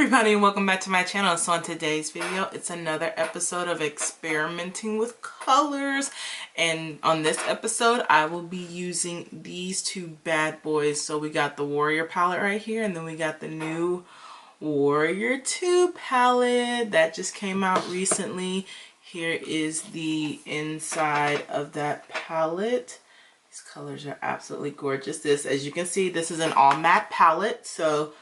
everybody, and welcome back to my channel. So on today's video, it's another episode of experimenting with colors, and on this episode I will be using these two bad boys. So we got the Warrior palette right here, and then we got the new Warrior 2 palette that just came out recently. Here is the inside of that palette. These colors are absolutely gorgeous. This, as you can see, this is an all matte palette, so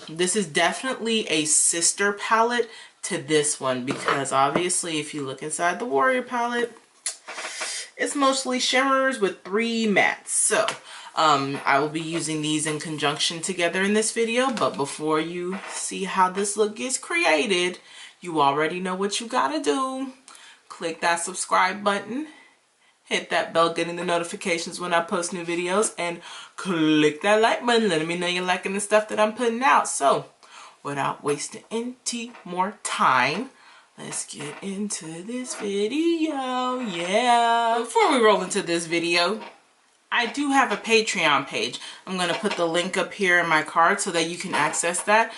this is definitely a sister palette to this one, because obviously if you look inside the Warrior palette, it's mostly shimmers with 3 mattes. So I will be using these in conjunction together in this video, but before you see how this look is created, you already know what you gotta do. Click that subscribe button, hit that bell, getting the notifications when I post new videos, and click that like button, letting me know you're liking the stuff that I'm putting out. So without wasting any more time, let's get into this video. Yeah. Before we roll into this video, I do have a Patreon page. I'm going to put the link up here in my card so that you can access that.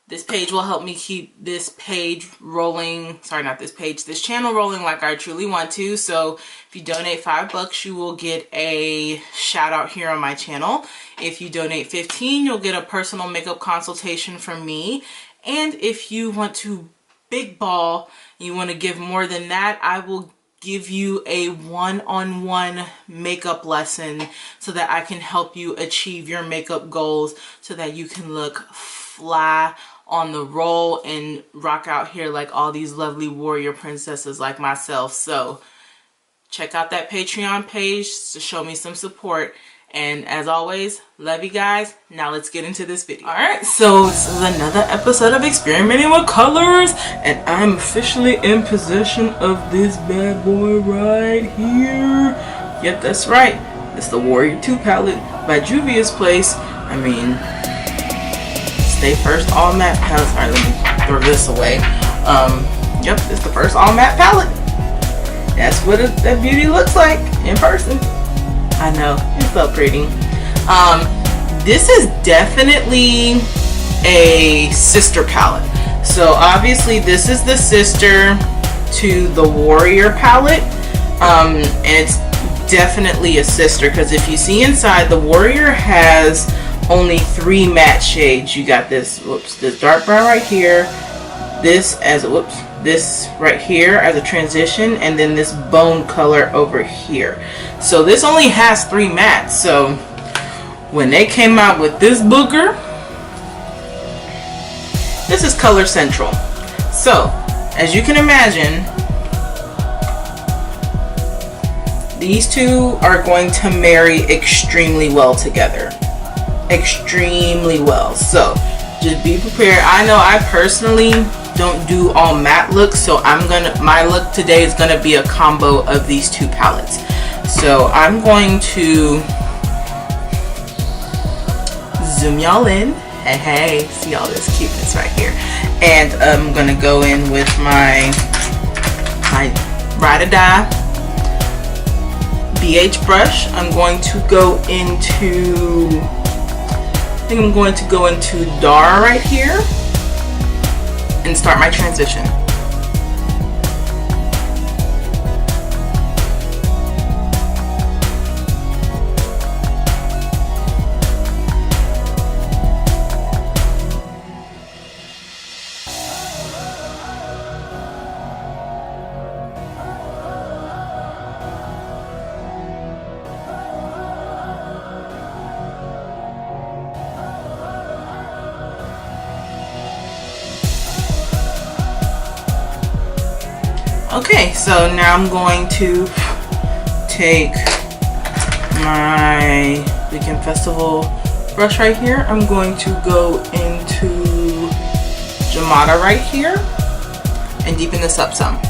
This page will help me keep this page rolling, this channel rolling like I truly want to. So if you donate $5, you will get a shout out here on my channel. If you donate $15, you'll get a personal makeup consultation from me. And if you want to big ball, you want to give more than that, I will give you a one-on-one makeup lesson so that I can help you achieve your makeup goals, so that you can look fly on the roll and rock out here like all these lovely warrior princesses like myself. So check out that Patreon page to show me some support. And as always, love you guys. Now let's get into this video. Alright, so this is another episode of experimenting with colors, and I'm officially in possession of this bad boy right here. Yep, that's right. It's the Warrior 2 palette by Juvia's Place. I mean, they first all matte palette. Alright, let me throw this away. Yep, it's the first all matte palette. That's what that beauty looks like in person. I know, it's so pretty. This is definitely a sister palette. So obviously this is the sister to the Warrior palette, and it's definitely a sister, because if you see inside, the Warrior has only 3 matte shades. You got this, this dark brown right here, this right here as a transition, and then this bone color over here. So this only has 3 mattes. So when they came out with this booger, this is color central. So as you can imagine, these two are going to marry extremely well together. Extremely well. So just be prepared. I know I personally don't do all matte looks, so my look today is gonna be a combo of these two palettes. So I'm going to zoom y'all in. Hey, see all this cuteness right here. And I'm gonna go in with my Ride or Die BH brush. I'm going to go into, I think I'm going to go into Dara right here and start my transition. Okay, so now I'm going to take my Weekend Festival brush right here. I'm going to go into Jamada right here and deepen this up some.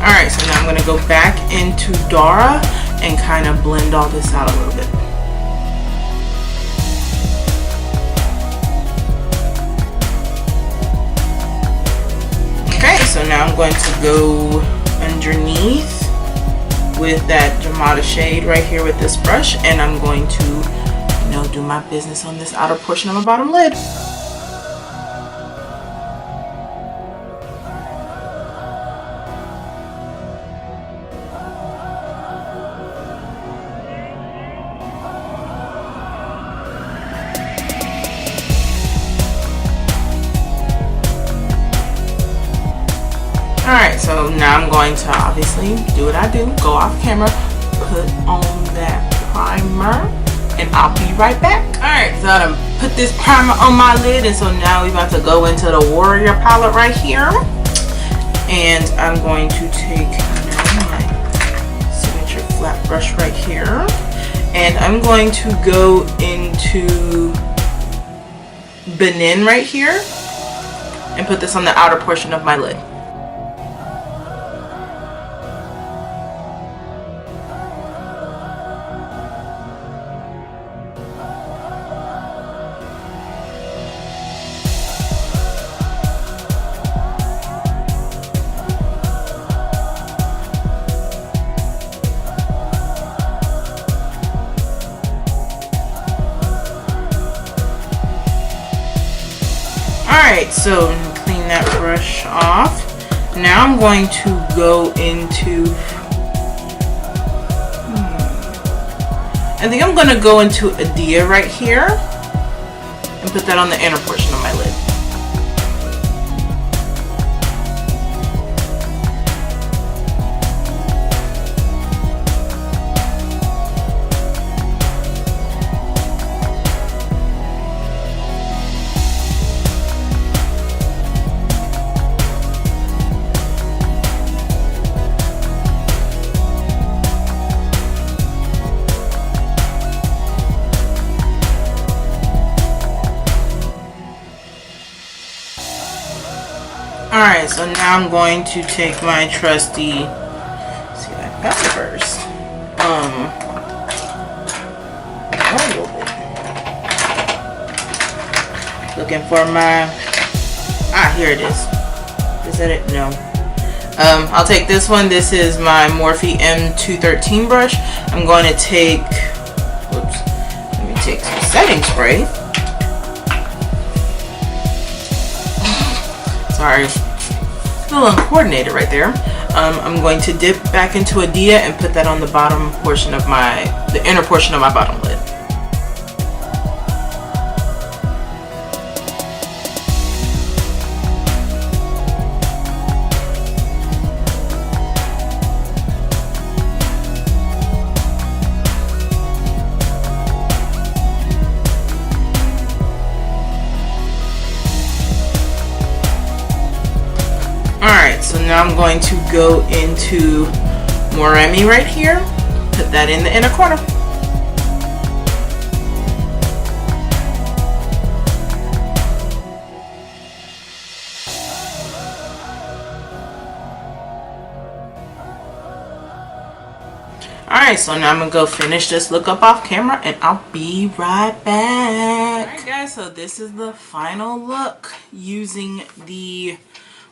Alright, so now I'm going to go back into Dara and kind of blend all this out a little bit. so now I'm going to go underneath with that Juvia shade right here with this brush, and I'm going to, you know, do my business on this outer portion of my bottom lid. Alright, so now I'm going to obviously do what I do, go off camera, put on that primer, and I'll be right back. Alright, so I done put this primer on my lid, and so now we're about to go into the Warrior palette right here. And I'm going to take, you know, my signature flat brush right here, and I'm going to go into Benin right here and put this on the outer portion of my lid. Alright, so clean that brush off. Now I'm going to go into, I think I'm going to go into Adia right here and put that on the inner portion of my lid. Alright, so now I'm going to take my trusty, let's see that palette first. Looking for my, here it is. Is that it? No. I'll take this one. This is my Morphe M213 brush. I'm going to take, whoops, let me take some setting spray. Sorry, a little uncoordinated right there. I'm going to dip back into Adia and put that on the bottom portion of the inner portion of my bottom lid. Alright, so now I'm going to go into Moremi right here, put that in the inner corner. Alright, so now I'm going to go finish this look up off camera and I'll be right back. Alright guys, so this is the final look using the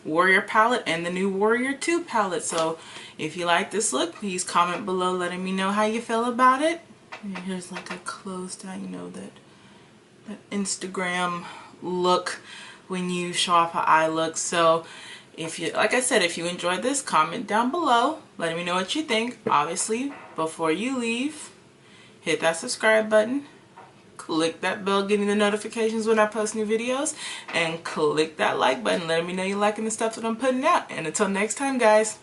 Warrior palette and the new Warrior 2 palette. So if you like this look, please comment below letting me know how you feel about it. And here's like a close down, you know, that Instagram look when you show off an eye look. So if you, like I said, if you enjoyed this, comment down below letting me know what you think. Obviously, before you leave, hit that subscribe button, click that bell getting the notifications when I post new videos, and click that like button letting me know you're liking the stuff that I'm putting out. And until next time guys,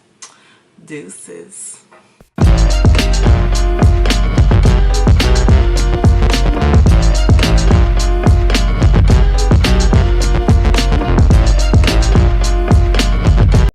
deuces.